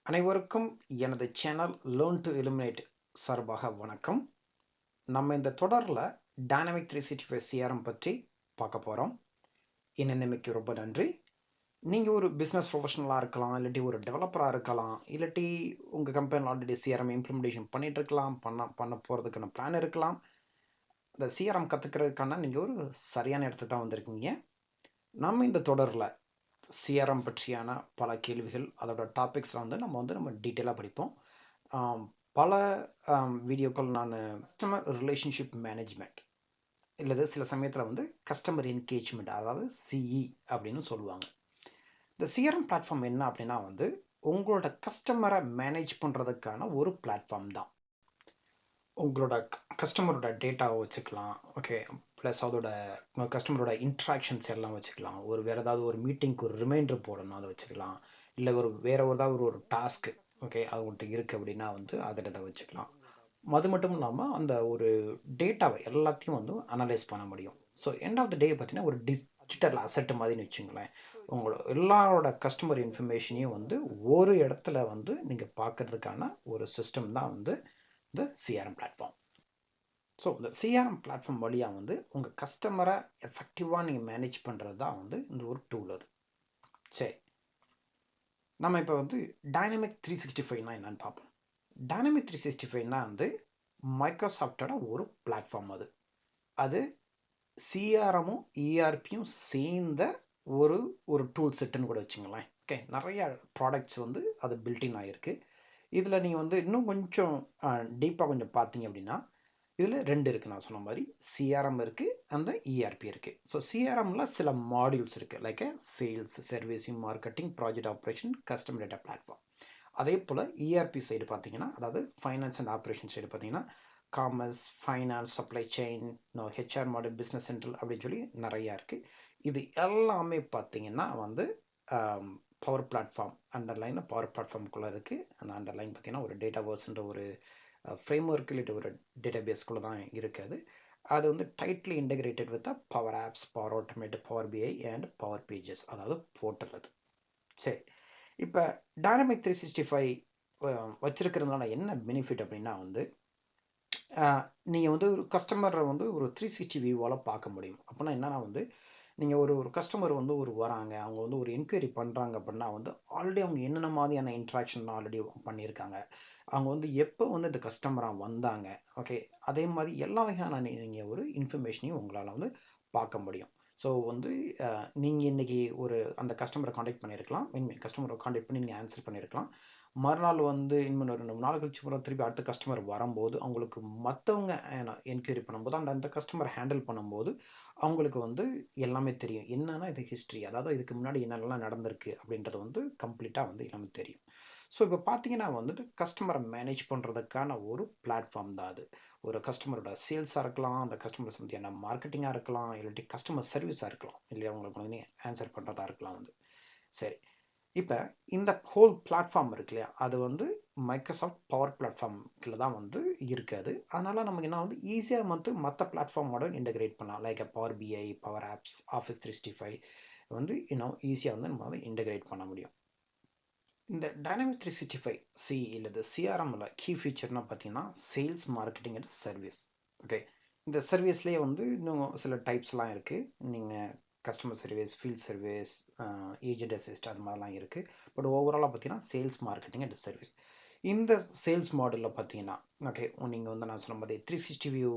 அனைவருக்கும் எனது channel learn to eliminate சார்பாக வணக்கம். நம்ம இந்த தொடரில் டைனமிக் 365 சிஆர்எம் பற்றி பார்க்க போகிறோம். இணைந்தமைக்கு ரொம்ப நன்றி. நீங்கள் ஒரு பிஸ்னஸ் ப்ரொஃபஷனலாக இருக்கலாம், இல்லாட்டி ஒரு டெவலப்பராக இருக்கலாம், இல்லாட்டி உங்கள் கம்பெனியில் ஆல்ரெடி சிஆர்எம் இம்ப்ளிமெண்டேஷன் பண்ணிகிட்டு இருக்கலாம், பண்ண போகிறதுக்கான பிளான் இருக்கலாம். இந்த சிஆர்எம் கற்றுக்கிறதுக்கான நீங்கள் ஒரு சரியான இடத்துக்கு தான் வந்திருக்கீங்க. நம்ம இந்த தொடரில் சிஆர்எம் பற்றியான பல கேள்விகள், அதோட டாபிக்ஸில் நம்ம டீட்டெயிலாக படிப்போம். பல வீடியோக்கள் நான் கஸ்டமர் ரிலேஷன்ஷிப் மேனேஜ்மெண்ட் இல்லது சில சமயத்தில் கஸ்டமர் என்கேஜ்மெண்ட், அதாவது சிஇ அப்படின்னு சொல்லுவாங்க. இந்த சிஆர்எம் பிளாட்ஃபார்ம் என்ன அப்படின்னா உங்களோட கஸ்டமரை மேனேஜ் பண்ணுறதுக்கான ஒரு பிளாட்ஃபார்ம் தான். உங்களோட கஸ்டமரோட டேட்டாவை வச்சுக்கலாம், ஓகே, ப்ளஸ் அதோட உங்கள் கஸ்டமரோட இன்ட்ராக்ஷன்ஸ் எல்லாம் வச்சுக்கலாம். வேறு ஏதாவது ஒரு மீட்டிங்க்கு ஒரு ரிமைண்டர் போடணும், அதை வச்சுக்கலாம். இல்லை வேறு ஏதாவது ஒரு டாஸ்க்கு, ஓகே, அது உங்கள்கிட்ட இருக்குது அப்படின்னா அதில் இதை வச்சுக்கலாம். அது மட்டும் இல்லாமல் அந்த ஒரு டேட்டாவை எல்லாத்தையும் அனலைஸ் பண்ண முடியும். ஸோ எண்ட் ஆஃப் த டே பார்த்தீங்கன்னா ஒரு டிஜிட்டல் அசெட் மாதிரின்னு வச்சுங்களேன். உங்களோட எல்லாரோட கஸ்டமர் இன்ஃபர்மேஷனையும் ஒரு இடத்துல நீங்கள் பார்க்கறதுக்கான ஒரு சிஸ்டம் தான் இந்த சிஆர்எம் பிளாட்ஃபார்ம். ஸோ இந்த சிஆர்எம் பிளாட்ஃபார்ம் வழியாக உங்கள் கஸ்டமரை எஃபெக்டிவாக நீங்கள் மேனேஜ் பண்ணுறது தான் இந்த ஒரு டூல். அது சரி, நம்ம இப்போ டைனமிக் 365னா என்னன்னு பார்ப்போம். டைனமிக் 365னா மைக்ரோசாஃப்டோட ஒரு பிளாட்ஃபார்ம். அது சிஆர்எம்மும் இஆர்பியும் சேர்ந்த ஒரு டூல் செட்டுன்னு கூட வச்சுங்களேன். ஓகே, நிறைய ப்ராடக்ட்ஸ் அது பில்டின் ஆகிருக்கு. இதில் நீங்கள் இன்னும் கொஞ்சம் டீப்பாக கொஞ்சம் பார்த்தீங்க அப்படின்னா இதில் ரெண்டு இருக்குது. நான் சொன்ன மாதிரி சிஆர்எம் இருக்குது, அந்த இஆர்பி இருக்குது. ஸோ சிஆர்எம்மில் சில மாடியூல்ஸ் இருக்குது, like sales, servicing, marketing, project operation, customer data platform. அதே போல் இஆர்பி சைடு பார்த்தீங்கன்னா, அதாவது ஃபைனான்ஸ் அண்ட் ஆப்ரேஷன் சைடு பார்த்தீங்கன்னா commerce, finance, supply chain, HR model, business central அப்படின்னு சொல்லி நிறையா இருக்குது. இது எல்லாமே பார்த்தீங்கன்னா பவர் பிளாட்ஃபார்ம் அண்டர்லைன் பவர் பிளாட்ஃபார்முக்குள்ளே இருக்குது. அந்த அண்டர்லைன் பார்த்தீங்கன்னா ஒரு டேட்டா வேர்ஸ்ன்ற ஒரு ஃப்ரேம் ஒர்க் இல்லை ஒரு டேட்டா பேஸ்குள்ளே தான் இருக்குது. அது tightly integrated with power apps, power automate, power BI and power pages, அதாவது போர்ட்டல். அது சரி, இப்போ டைனமிக் 365 வச்சிருக்கிறதுனால என்ன பெனிஃபிட் அப்படின்னா நீங்கள் ஒரு கஸ்டமரை ஒரு 360 வியூவால் பார்க்க முடியும். அப்படின்னா என்னன்னா நீங்கள் ஒரு கஸ்டமர் வராங்க, அவங்க ஒரு என்கொயரி பண்ணுறாங்க அப்படின்னா ஆல்ரெடி அவங்க என்னென்ன மாதிரியான இன்ட்ராக்ஷன் ஆல்ரெடி பண்ணியிருக்காங்க, அவங்க எப்போ இந்த கஸ்டமராக வந்தாங்க, ஓகே, அதே மாதிரி எல்லா வகையான நீங்கள் ஒரு இன்ஃபர்மேஷனையும் உங்களால் பார்க்க முடியும். ஸோ நீங்கள் இன்றைக்கி அந்த கஸ்டமரை காண்டாக்ட் பண்ணியிருக்கலாம், கஸ்டமரை காண்டாக்ட் பண்ணி நீங்கள் ஆன்சர் பண்ணியிருக்கலாம். மறுநாள் இன்னும் 2-3 நாள் கழிச்சு திருப்பி அடுத்த கஸ்டமர் வரும்போது அவங்களுக்கு மற்றவங்க என்கொயரி பண்ணும்போது அந்த கஸ்டமரை ஹேண்டில் பண்ணும்போது அவங்களுக்கு எல்லாமே தெரியும். என்னன்னா இது ஹிஸ்ட்ரி, அதாவது இதுக்கு முன்னாடி என்னென்னலாம் நடந்திருக்கு அப்படின்றது கம்ப்ளீட்டாக எல்லாமே தெரியும். ஸோ இப்போ பார்த்தீங்கன்னா கஸ்டமரை மேனேஜ் பண்ணுறதுக்கான ஒரு பிளாட்ஃபார்ம் தான் அது. ஒரு கஸ்டமரோட சேல்ஸாக இருக்கலாம், அந்த கஸ்டமர் சம்மந்தியான மார்க்கெட்டிங்காக இருக்கலாம், இல்லாட்டி கஸ்டமர் சர்வீஸாக இருக்கலாம், இல்லையா உங்களுக்கு ஆன்சர் பண்ணுறதா இருக்கலாம். சரி, இப்போ இந்த ஹோல் பிளாட்ஃபார்ம் இருக்கு இல்லையா, அது மைக்ரோசாஃப்ட் பவர் பிளாட்ஃபார்ம்ல தான் இருக்காது. அதனால் நமக்கு என்ன ஈஸியாக மற்ற பிளாட்ஃபார்மோட இன்டகிரேட் பண்ணலாம், லைக் பவர் பிஐ, பவர் ஆப்ஸ், ஆஃபீஸ் 365 இன்னும் ஈஸியாக நம்ம இன்டகிரேட் பண்ண முடியும். இந்த டைனமிக் 365 சி இல்லது சிஆர்எம்ல கீ ஃபீச்சர்னா பார்த்தீங்கன்னா sales, marketing and service. Okay, இந்த சர்வீஸ்லேயே இன்னும் சில டைப்ஸ்லாம் இருக்குது. நீங்கள் customer service, field service, agent assist, அது மாதிரிலாம் இருக்குது. பட் ஓவராலாக பார்த்தீங்கன்னா சேல்ஸ், மார்க்கெட்டிங் அண்ட் சர்வீஸ். இந்த சேல்ஸ் மாடலில் பார்த்தீங்கன்னா ஓகே, நீங்கள் நான் சொன்ன மாதிரி 360 வியூ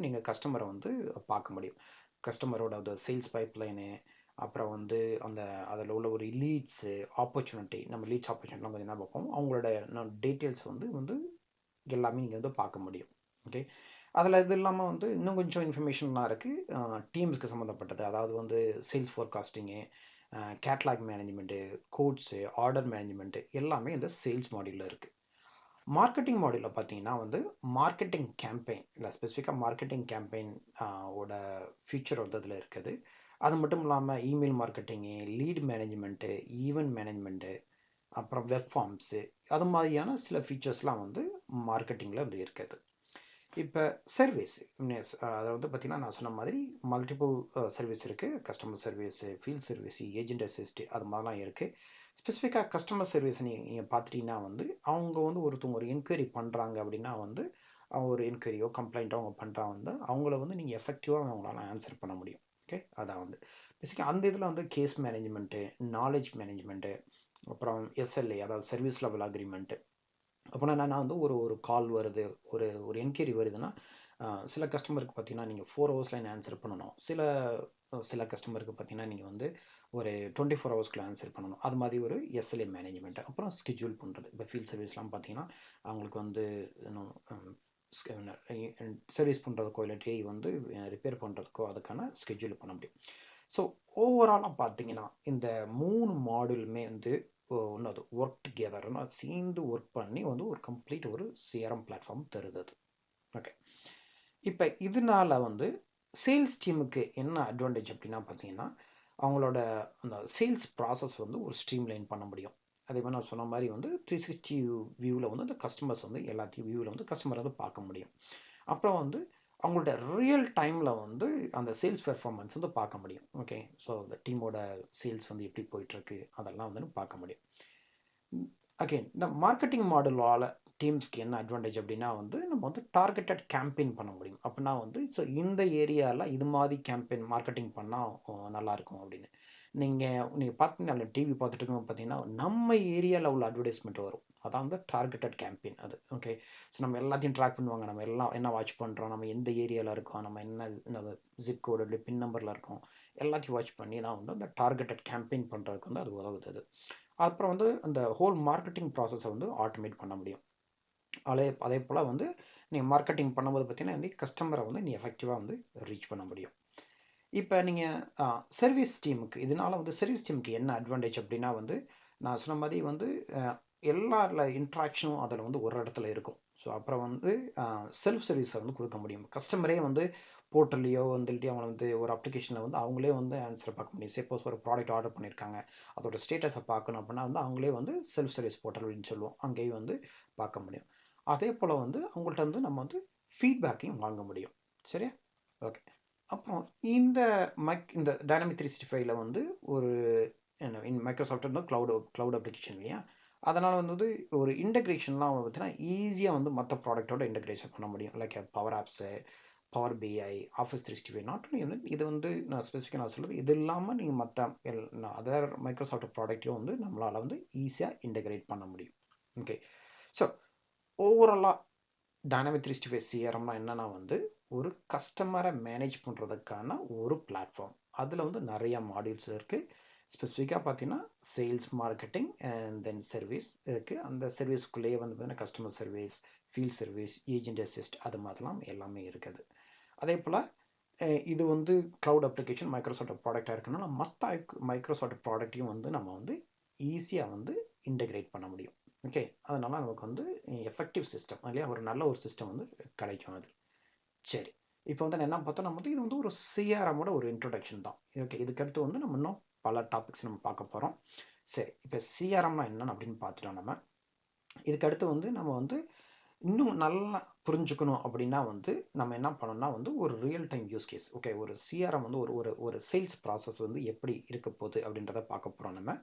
நீங்கள் கஸ்டமரை பார்க்க முடியும். கஸ்டமரோட சேல்ஸ் பைப்லைனு, அப்புறம் அந்த அதில் உள்ள ஒரு லீட்ஸு ஆப்பர்ச்சுனிட்டி, நம்ம லீட்ஸ் ஆப்பர்ச்சுனிட்டிலாம் பார்த்தீங்கன்னா பார்ப்போம். அவங்களோட டீட்டெயில்ஸ் எல்லாமே நீங்கள் பார்க்க முடியும். ஓகே, அதில் இது இல்லாமல் இன்னும் கொஞ்சம் இன்ஃபர்மேஷன்லாம் இருக்குது டீம்ஸ்க்கு சம்மந்தப்பட்டது. அதாவது sales forecasting, catalogue management, quotes, order management எல்லாமே இந்த சேல்ஸ் மாடியூலில் இருக்குது. மார்க்கெட்டிங் மாடியூலில் பார்த்தீங்கன்னா மார்க்கெட்டிங் கேம்பெயின் இல்லை ஸ்பெசிஃபிக்காக மார்க்கெட்டிங் கேம்பெயின் ஓட ஃபியூச்சர் இதில் இருக்குது. அது மட்டும் இல்லாமல் email marketing, lead management, event management, அப்புறம் வெப் ஃபார்ம்ஸு, அது மாதிரியான சில ஃபீச்சர்ஸ்லாம் மார்க்கெட்டிங்கில் இருக்குது. இப்போ சர்வீஸ், அதாவது பார்த்திங்கன்னா நான் சொன்ன மாதிரி மல்டிபிள் சர்வீஸ் இருக்குது. Customer service, field service, agent assist, அது மாதிரிலாம் இருக்குது. ஸ்பெசிஃபிக்காக கஸ்டமர் சர்வீஸ் நீங்கள் பார்த்துட்டீங்கன்னா வந்து அவங்க வந்து ஒருத்தவங்க ஒரு என்கொயரி பண்ணுறாங்க அப்படின்னா வந்து அவங்க ஒரு என்கொயரியோ கம்ப்ளைண்ட்டோ அவங்க பண்ணுறாங்க வந்து அவங்கள வந்து நீங்கள் எஃபெக்டிவாக அவங்களால ஆன்சர் பண்ண முடியும். ஓகே, அதான் வந்து பேசிக்காக அந்த இதில் வந்து கேஸ் மேனேஜ்மெண்ட்டு, நாலேஜ் மேனேஜ்மெண்ட்டு, அப்புறம் எஸ்எல்ஏ அதாவது சர்வீஸ் லெவல் அக்ரிமெண்ட்டு. அப்படின்னா என்னன்னா வந்து ஒரு ஒரு கால் வருது, ஒரு ஒரு என்கொயரி வருதுன்னா சில கஸ்டமருக்கு பார்த்தீங்கன்னா நீங்கள் 4 ஹவர்ஸில் ஆன்சர் பண்ணணும். சில கஸ்டமருக்கு பார்த்தீங்கன்னா நீங்கள் வந்து ஒரு 24 ஹவர்ஸ்க்குள்ள ஆன்சர் பண்ணணும். அது மாதிரி ஒரு எஸ்எல்ஏ மேனேஜ்மெண்ட், அப்புறம் ஸ்கெட்யூல் பண்ணுறது. இப்போ ஃபீல்ட் சர்வீஸ்லாம் பார்த்தீங்கன்னா அவங்களுக்கு வந்து சர்வீஸ் பண்ணுறதுக்கோ இல்லாட்டி வந்து ரிப்பேர் பண்ணுறதுக்கோ அதுக்கான ஸ்கெட்யூல் பண்ண முடியும். ஸோ ஓவராலாக பார்த்தீங்கன்னா இந்த 3 மாடியூலுமே வந்து ஒன்று ஒர்க் டுகெதர்னா சேர்ந்து ஒர்க் பண்ணி வந்து ஒரு கம்ப்ளீட் ஒரு சிஆர்எம் பிளாட்ஃபார்ம் தருது அது. ஓகே, இப்போ இதனால வந்து சேல்ஸ் டீமுக்கு என்ன அட்வான்டேஜ் அப்படின்னா பார்த்தீங்கன்னா அவங்களோட அந்த சேல்ஸ் ப்ராசஸ் வந்து ஒரு ஸ்ட்ரீம்லைன் பண்ண முடியும். அதே மாதிரி நான் சொன்ன மாதிரி வந்து 360 வியூவில் வந்து அந்த கஸ்டமர்ஸ் வந்து எல்லாத்தையும் வியூவில் வந்து கஸ்டமரை வந்து பார்க்க முடியும். அப்புறம் வந்து அவங்களோட ரியல் டைமில் வந்து அந்த சேல்ஸ் பெர்ஃபார்மன்ஸ் வந்து பார்க்க முடியும். ஓகே, ஸோ அந்த டீமோட சேல்ஸ் வந்து எப்படி போயிட்டுருக்கு அதெல்லாம் வந்து பார்க்க முடியும். அகெயின் இந்த மார்க்கெட்டிங் மாடலால் டீம்ஸ்க்கு என்ன அட்வான்டேஜ் அப்படின்னா வந்து நம்ம வந்து டார்கெட்டட் கேம்பெயின் பண்ண முடியும். அப்படின்னா வந்து ஸோ இந்த ஏரியாவில் இது மாதிரி கேம்பெயின் மார்க்கெட்டிங் பண்ணால் நல்லாயிருக்கும் அப்படின்னு நீங்கள் பார்த்தீங்கன்னா டிவி பார்த்துட்டு இருக்கும் பார்த்தீங்கன்னா நம்ம ஏரியாவில் உள்ள அட்வர்டைஸ்மெண்ட் வரும். அதான் வந்து டார்கெட்டட் கேம்பெயின் அது. ஓகே, ஸோ நம்ம எல்லாத்தையும் ட்ராக் பண்ணுவாங்க, நம்ம எல்லாம் என்ன வாட்ச் பண்ணுறோம், நம்ம எந்த ஏரியாவில் இருக்கோம், நம்ம என்ன ஜிப் கோடு எப்படி பின் நம்பரில் இருக்கோம், எல்லாத்தையும் வாட்ச் பண்ணி தான் வந்து அந்த டார்கெட்டட் கேம்பெயின் பண்ணுறதுக்கு வந்து அது உதவுது அது. அப்புறம் வந்து அந்த ஹோல் மார்க்கெட்டிங் ப்ராசஸை வந்து ஆட்டோமேட் பண்ண முடியும். அதே போல் வந்து நீங்கள் மார்க்கெட்டிங் பண்ணும்போது பார்த்தீங்கன்னா வந்து கஸ்டமரை வந்து நீ எஃபெக்டிவாக வந்து ரீச் பண்ண முடியும். இப்போ நீங்கள் சர்வீஸ் டீமுக்கு இதனால் வந்து சர்வீஸ் டீமுக்கு என்ன அட்வான்டேஜ் அப்படின்னா வந்து நான் சொன்ன மாதிரி வந்து எல்லா இன்ட்ராக்ஷனும் அதில் வந்து ஒரு இடத்துல இருக்கும். ஸோ அப்புறம் வந்து செல்ஃப் சர்வீஸை வந்து கொடுக்க முடியும். கஸ்டமரே வந்து போர்ட்டல்லையோ வந்துட்டு அவங்க வந்து ஒரு அப்ளிகேஷனில் வந்து அவங்களே வந்து ஆன்சர் பார்க்க முடியும். சப்போஸ் ஒரு ப்ராடக்ட் ஆர்டர் பண்ணியிருக்காங்க, அதோட ஸ்டேட்டஸை பார்க்கணும் அப்படின்னா வந்து அவங்களே வந்து செல்ஃப் சர்வீஸ் போர்ட்டல் அப்படின்னு சொல்லுவோம், அங்கேயும் வந்து பார்க்க முடியும். அதே போல் வந்து அவங்கள்ட்ட வந்து நம்ம வந்து ஃபீட்பேக்கையும் வாங்க முடியும். சரியா? ஓகே, அப்புறம் இந்த டைனமிக் 365ல வந்து ஒரு மைக்ரோசாஃப்ட் வந்து க்ளவுட் அப்ளிகேஷன் இல்லையா, அதனால் வந்து ஒரு இன்டகிரேஷன்லாம் பார்த்தீங்கன்னா ஈஸியாக வந்து மற்ற ப்ராடக்டோட இன்டகிரேஷன் பண்ண முடியும். Like power apps, power BI, office 365. Not only வந்து இது வந்து நான் ஸ்பெசிஃபிக்காக நான் சொல்கிறது இது இல்லாமல் நீங்கள் மற்ற அதர் மைக்ரோசாஃப்ட் ப்ராடக்ட்டையும் வந்து நம்மளால் வந்து ஈஸியாக இன்டகிரேட் பண்ண முடியும். ஓகே, ஸோ ஓவராலாக டைனமிக் 365 சிஆர்எம்னா என்னன்னா வந்து ஒரு கஸ்டமரை மேனேஜ் பண்ணுறதுக்கான ஒரு பிளாட்ஃபார்ம். அதில் வந்து நிறைய மாடியூல்ஸ் இருக்குது. ஸ்பெசிஃபிக்காக பார்த்தீங்கன்னா sales, marketing and then service இருக்குது. அந்த சர்வீஸ்க்குள்ளேயே வந்து பார்த்தீங்கன்னா customer service, field service, agent assist அது மாதிரிலாம் எல்லாமே இருக்குது. அதே போல் இது வந்து க்ளவுட் அப்ளிகேஷன் மைக்ரோசாஃப்ட் ப்ராடக்டாக இருக்குன்னா மற்ற மைக்ரோசாஃப்ட் ப்ராடக்ட்டையும் வந்து நம்ம வந்து ஈஸியாக வந்து இன்டகிரேட் பண்ண முடியும். ஓகே, அதனால நமக்கு வந்து எஃபெக்டிவ் சிஸ்டம் இல்லையா, ஒரு நல்ல ஒரு சிஸ்டம் வந்து கிடைக்கும் அது. சரி, இப்போ வந்து என்ன பார்த்தோம் நம்ம வந்து இது வந்து ஒரு சிஆர்எம்மோட ஒரு இன்ட்ரொடக்ஷன் தான். ஓகே, இதுக்கடுத்து வந்து நம்ம இன்னும் பல டாபிக்ஸ் நம்ம பார்க்க போகிறோம். சரி, இப்போ சிஆர்எம்னா என்னன்னு அப்படின்னு பார்த்துட்டோம் நம்ம. இதுக்கடுத்து வந்து நம்ம வந்து இன்னும் நல்லா புரிஞ்சுக்கணும் அப்படின்னா வந்து நம்ம என்ன பண்ணோம்னா வந்து ஒரு real time use case. Okay, ஒரு சிஆர்எம் வந்து ஒரு ஒரு சேல்ஸ் ப்ராசஸ் வந்து எப்படி இருக்க போகுது அப்படின்றத பார்க்க போகிறோம் நம்ம.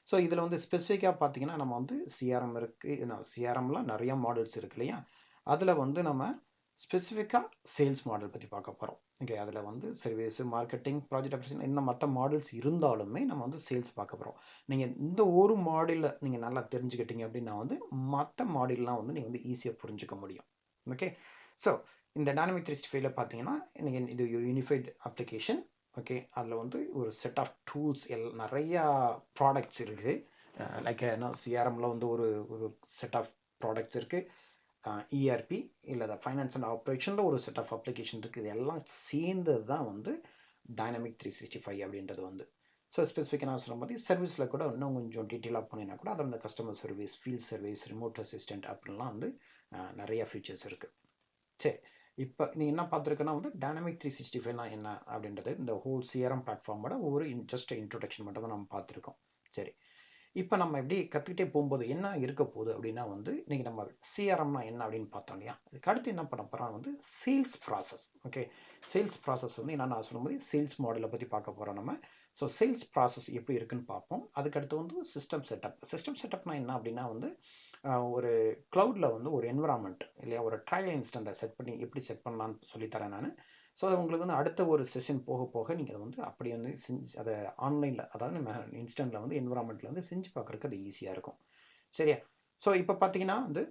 ஸோ இதில் வந்து ஸ்பெசிஃபிக்காக பார்த்தீங்கன்னா நம்ம வந்து சிஆர்எம் இருக்குது, சிஆர்எம்லாம் நிறைய மாடல்ஸ் இருக்கு இல்லையா, அதில் வந்து நம்ம ஸ்பெசிஃபிக்காக சேல்ஸ் மாடல் பற்றி பார்க்க போகிறோம். ஓகே, அதில் வந்து சர்வீஸ், மார்க்கெட்டிங், ப்ராஜெக்ட் அப்ளிகேஷன் இன்னும் மற்ற மாடல்ஸ் இருந்தாலுமே நம்ம வந்து சேல்ஸ் பார்க்க போகிறோம். நீங்கள் இந்த ஒரு மாடலில் நீங்கள் நல்லா தெரிஞ்சுக்கிட்டீங்க அப்படின்னா வந்து மற்ற மாடல்லாம் வந்து நீங்கள் வந்து ஈஸியாக புரிஞ்சுக்க முடியும். ஓகே, ஸோ இந்த டைனமிக் 365ல பார்த்தீங்கன்னா நீங்கள் இது ஒரு யூனிஃபைடு அப்ளிகேஷன். ஓகே, அதில் வந்து ஒரு செட் ஆஃப் டூல்ஸ் நிறையா ப்ராடக்ட்ஸ் இருக்குது. லைக் சிஆர்எம்ல வந்து ஒரு ஒரு செட் ஆஃப் ப்ராடக்ட்ஸ் இருக்குது. இஆர்பி இல்லை ஃபைனான்ஸ் அண்ட் ஆப்ரேஷனில் ஒரு செட் ஆஃப் அப்ளிகேஷன் இருக்குது. இது எல்லாம் சேர்ந்தது தான் வந்து டைனமிக் 365 அப்படின்றது வந்து. ஸோ ஸ்பெசிஃபிக்காக நான் சொன்ன மாதிரி சர்வீஸில் கூட இன்னும் கொஞ்சம் டீட்டெயிலாக போனீங்கன்னா கூட அதில் இந்த customer service, field service, remote assistant அப்படின்லாம் வந்து நிறைய ஃபீச்சர்ஸ் இருக்குது. சரி, இப்போ நீ என்ன பார்த்துருக்கேன்னா வந்து டைனமிக் 365னா என்ன அப்படின்றது இந்த ஹோல் சிஆர்எம் பிளாட்ஃபார்மோட ஒரு ஜஸ்ட் இன்ட்ரொடக்ஷன் மட்டும் தான் நம்ம பார்த்துருக்கோம். சரி, இப்போ நம்ம எப்படி கற்றுக்கிட்டே போகும்போது என்ன இருக்க போகுது அப்படின்னா வந்து இன்றைக்கி நம்ம சிஆர்எம்னா என்ன அப்படின்னு பார்த்தோம் இல்லையா, அதுக்கு அடுத்து என்ன பண்ண போகிறோம் வந்து sales process. Okay, sales process வந்து என்ன நான் சொல்லும்போது சேல்ஸ் மாடலை பற்றி பார்க்க போகிறோம் நம்ம. ஸோ சேல்ஸ் ப்ராசஸ் எப்படி இருக்குன்னு பார்ப்போம். அதுக்கடுத்து வந்து சிஸ்டம் செட்டப்னா என்ன அப்படின்னா வந்து ஒரு க்ளவுடில் வந்து ஒரு என்விரான்மெண்ட் இல்லையா, ஒரு ட்ரையல் இன்ஸ்டண்ட்டை செட் பண்ணி எப்படி செட் பண்ணலான்னு சொல்லித்தரேன் நான். ஸோ அது உங்களுக்கு வந்து அடுத்த ஒரு செஷன் போக போக நீங்கள் அதை வந்து அப்படி வந்து செஞ்சு அதை ஆன்லைனில், அதாவது நம்ம இன்ஸ்டண்ட்டில் வந்து என்விரான்மெண்ட்டில் வந்து செஞ்சு பார்க்குறதுக்கு அது ஈஸியாக இருக்கும். சரியா? ஸோ இப்போ பார்த்தீங்கன்னா வந்து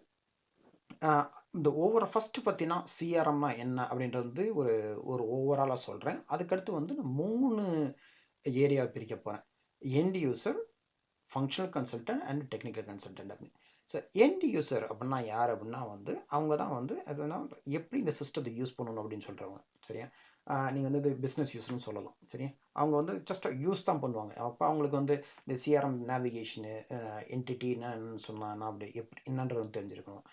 இந்த ஃபஸ்ட்டு பார்த்தீங்கன்னா சிஆர்எம்னா என்ன அப்படின்றது வந்து ஒரு ஒரு ஓவராலாக சொல்கிறேன். அதுக்கடுத்து வந்து நான் 3 ஏரியாவை பிரிக்க போகிறேன். End user, functional consultant and technical consultant அப்படின்னு. ஸோ எண்ட் யூசர் அப்படின்னா யார் அப்படின்னா வந்து அவங்க தான் வந்து எப்படி இந்த சிஸ்டத்தை யூஸ் பண்ணணும் அப்படின்னு சொல்கிறவங்க. சரியா? நீங்கள் வந்து இது பிஸ்னஸ் யூஸ்னு சொல்லலாம். சரியா? அவங்க வந்து ஜஸ்ட் யூஸ் தான் பண்ணுவாங்க. அப்போ அவங்களுக்கு வந்து இந்த சிஆர்எம் நேவிகேஷனு, என்டிட்டி என்னன்னு சொன்னான்னா அப்படி எப்படி என்னன்றது தெரிஞ்சிருக்கணும்.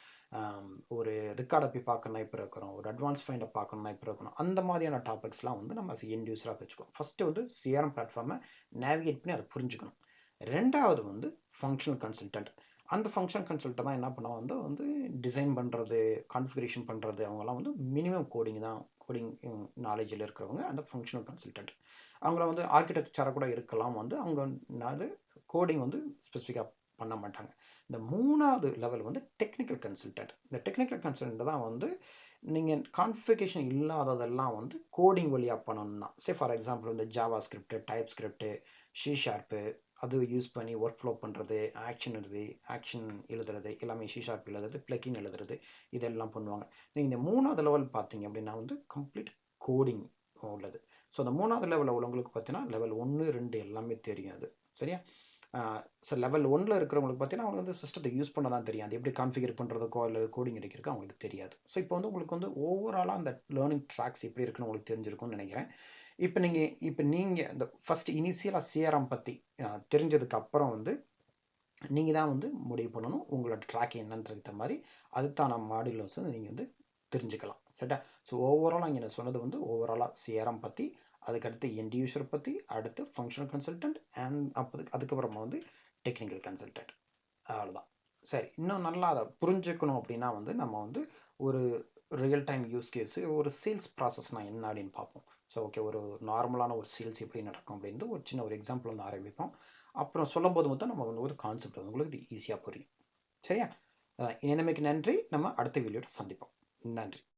ஒரு ரெக்கார்டை போய் பார்க்கணும்னா இப்போ இருக்கிறோம், ஒரு அட்வான்ஸ் ஃபைண்டை பார்க்கணும்னா இப்போ இருக்கணும். அந்த மாதிரியான டாபிக்ஸ்லாம் வந்து நம்ம எண்ட் யூஸராக வச்சுக்கணும். ஃபஸ்ட்டு வந்து சிஆர்எம் பிளாட்ஃபார்மை நேவிகேட் பண்ணி அதை புரிஞ்சுக்கணும். ரெண்டாவது வந்து ஃபங்க்ஷனல் கன்சல்டன்ட். அந்த ஃபங்க்ஷனல் கன்சல்ட்டை தான் என்ன பண்ணுவாங்க வந்து வந்து டிசைன் பண்ணுறது, கான்ஃபிகரேஷன் பண்ணுறது, அவங்களாம் வந்து மினிமம் கோடிங் நாலேஜில் இருக்கிறவங்க அந்த ஃபங்க்ஷனல் கன்சல்டன்ட். அவங்கள வந்து ஆர்கிடெக்சராக கூட இருக்கலாம், வந்து அவங்க அது கோடிங் வந்து ஸ்பெசிஃபிக்காக பண்ண மாட்டாங்க. இந்த 3வது லெவல் வந்து டெக்னிக்கல் கன்சல்டன்ட். இந்த டெக்னிக்கல் கன்சல்டன்ட் தான் வந்து நீங்கள் கான்ஃபிகரேஷன் இல்லாததெல்லாம் வந்து கோடிங் வழியாக பண்ணணும்னா, ஃபார் எக்ஸாம்பிள் இந்த Java script, type script, sharp அது யூஸ் பண்ணி ஒர்க் ஃப்ளோ பண்ணுறது, ஆக்ஷன் எழுதுறது, எல்லாமே ஷார்ப் எழுதுறது, பிளக்கின் எழுதுறது, இதெல்லாம் பண்ணுவாங்க. நீங்கள் இந்த 3வது லெவல் பார்த்தீங்க அப்படின்னா வந்து கம்ப்ளீட் கோடிங் உள்ளது. ஸோ அந்த 3வது லெவலில் உள்ளவங்களுக்கு பார்த்தீங்கன்னா லெவல் 1, 2 எல்லாமே தெரியும் அது. சரியா? ஸோ லெவல் 1ல் இருக்கிறவங்களுக்கு பார்த்தீங்கன்னா அவங்க வந்து சிஸ்டத்தை யூஸ் பண்ண தான் தெரியும். அது எப்படி கான்ஃபிகர் பண்ணுறதுக்கோ இல்லை கோடிங் அடிக்கிறதுக்கோ அவங்களுக்கு தெரியாது. ஸோ இப்போ வந்து உங்களுக்கு வந்து ஓவராலாக அந்த லேர்னிங் ட்ராக்ஸ் எப்படி இருக்குன்னு உங்களுக்கு தெரிஞ்சிருக்கும்னு நினைக்கிறேன். இப்போ நீங்கள் இந்த ஃபஸ்ட் இனிஷியலாக சிஆர்எம் பற்றி தெரிஞ்சதுக்கு அப்புறம் வந்து நீங்கள் தான் வந்து முடிவு பண்ணணும் உங்களோட ட்ராக் என்னன்றத மாதிரி அதுக்கான மாடுலர்ஸ் வந்து நீங்கள் வந்து தெரிஞ்சுக்கலாம். சரிட்டா? ஸோ ஓவராலாக இங்கே நான் சொன்னது வந்து ஓவராலாக சிஆர்எம் பற்றி, அதுக்கடுத்து எண்ட் யூசர் பற்றி, அடுத்து ஃபங்க்ஷனல் கன்சல்டன்ட் அண்ட் அதுக்கப்புறமா வந்து டெக்னிக்கல் கன்சல்டன்ட். அவ்வளோதான். சரி, இன்னும் நல்லா அதை புரிஞ்சுக்கணும் அப்படின்னா வந்து நம்ம வந்து ஒரு ரியல் டைம் யூஸ் கேஸு, ஒரு சேல்ஸ் ப்ராசஸ்னால் என்ன அப்படின்னு பார்ப்போம். ஸோ ஓகே, ஒரு நார்மலான ஒரு சேல்ஸ் எப்படி நடக்கும் அப்படின்னு ஒரு சின்ன ஒரு எக்ஸாம்பிள் வந்து ஆரம்பிப்போம். அப்புறம் சொல்லும்போது மட்டும் நம்ம வந்து ஒரு கான்செப்ட் வந்து உங்களுக்கு இது ஈஸியாக புரியும். சரியா? இனிமேக்கு நன்றி. நம்ம அடுத்த வீடியோட சந்திப்போம். நன்றி.